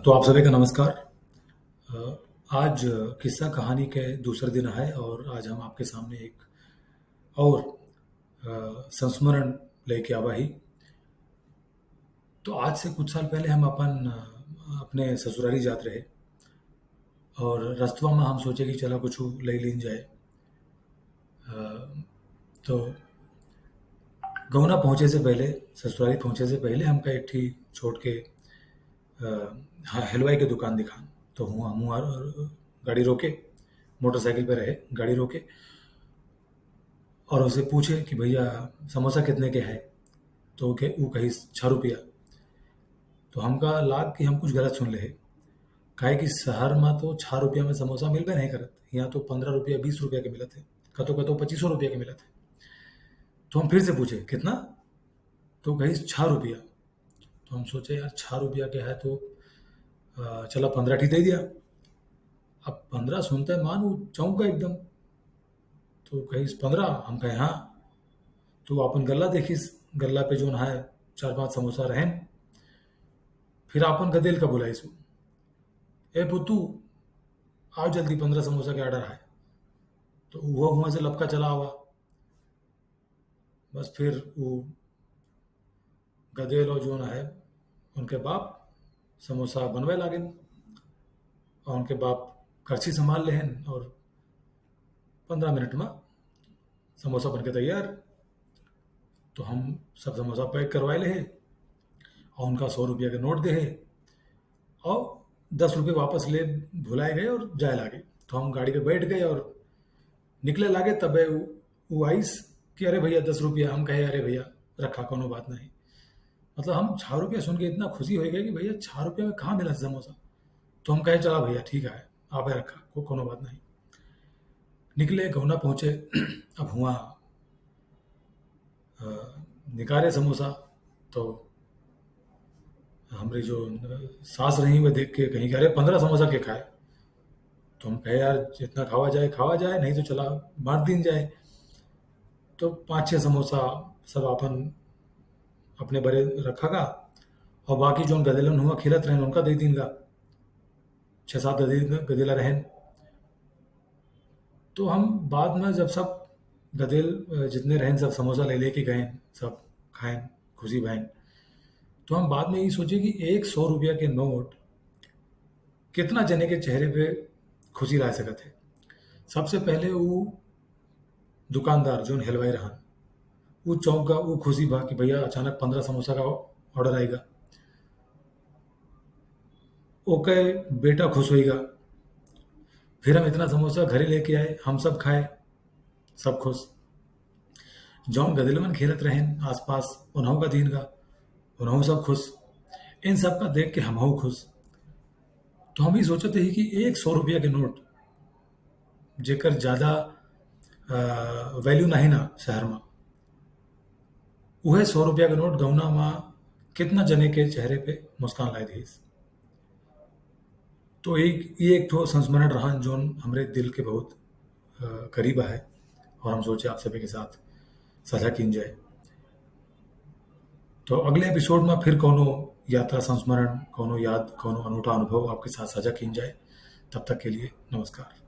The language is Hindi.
तो आप सभी का नमस्कार। आज किस्सा कहानी के दूसरे दिन है और आज हम आपके सामने एक और संस्मरण लेके आवा ही। तो आज से कुछ साल पहले हम अपने ससुरारी जात रहे और रस्तवा में हम सोचे कि चला कुछ ले लीन जाए। तो गौना पहुँचे से पहले, ससुरारी पहुँचे से पहले हमका एक ठी छोड़ के हलवाई के दुकान दिखान। तो हुआ हम गाड़ी रोके, मोटरसाइकिल पे रहे, गाड़ी रोके और उसे पूछे कि भैया समोसा कितने के है। तो वो कही 6 रुपया। तो हमका लाग कि हम कुछ गलत सुन ले। काहे कि शहर में तो 6 रुपया में समोसा मिलबे नहीं करत, यहाँ तो 15 रुपया 20 रुपया के मिलत है, कतो कतो 2500 रुपया के मिलत है। तो हम फिर से पूछे कितना, तो कही 6 रुपया। तो हम सोचे यार 6 रुपया के है तो चला 15 ठीक दे दिया। अब 15 सुनते मान वो चौंका एकदम। तो कही 15, हम कहे हाँ। तो अपन गल्ला देखिस, गल्ला पे जो है 4-5 समोसा रहें। फिर अपन गदेल का बुलाईसु, ए पुतू आओ जल्दी 15 समोसा के ऑर्डर है। तो वो वहां से लपका चला हुआ। बस फिर वो गदेल और जो है उनके बाप समोसा बनवे लागे और उनके बाप करछी संभाल लेहन और 15 मिनट में समोसा बन के तैयार। तो हम सब समोसा पैक करवाए ले और उनका 100 रुपया के नोट दे और 10 रुपये वापस ले भुलाए गए और जाए लागे। तो हम गाड़ी पे बैठ गए और निकले लागे, तब वो आईस कि अरे भैया 10 रुपया। हम कहे अरे भैया रखा, कोनो बात नहीं। मतलब हम 6 रुपया सुन के इतना खुशी हो गए कि भैया 6 रुपया में कहाँ मिला समोसा। तो हम कहे चला भैया ठीक है, आप रखा कोनो बात नहीं। निकले, गौना पहुंचे। अब हुआ निकाले समोसा। तो हमारी जो सास रही वह देख के कहीं कि अरे 15 समोसा के खाए। तो हम कहे यार जितना खावा जाए, नहीं तो चला बांट दिन जाए। तो 5-6 समोसा सब अपन अपने बड़े रखा का और बाकी जो गदेलन हुआ खिलत रहें उनका दे दिन का 6-7 गदेला रहें। तो हम बाद में जब सब गदेल जितने रहें सब समोसा ले लेके गए, सब खाएं, खुशी बहन। तो हम बाद में ये सोचे कि एक 100 रुपया के नोट कितना जने के चेहरे पे खुशी ला सकत है। सबसे पहले वो दुकानदार जो हलवाई रहा, वो चौंक का, वो खुशी बा कि भैया अचानक 15 समोसा का ऑर्डर आएगा। ओके बेटा खुश होएगा। फिर हम इतना समोसा घरे लेके आए, हम सब खाए, सब खुश। जौन गदिलमन खेलत रहें आसपास उन्हों का दीन का, उन्हों सब खुश। इन सब का देख के हम खुश। तो हम ही सोचते ही कि एक 100 रुपया के नोट जेकर ज्यादा वैल्यू नहीं ना शहर में, वह 100 रुपया के नोट गौना में कितना जने के चेहरे पे मुस्कान लाई दी। तो ये एक तो संस्मरण रहा जो हमारे दिल के बहुत करीब है और हम सोचे आप सभी के साथ साझा की जाए। तो अगले एपिसोड में फिर कोनो यात्रा संस्मरण, कोनो याद, कोनो अनूठा अनुभव आपके साथ साझा की जाए। तब तक के लिए नमस्कार।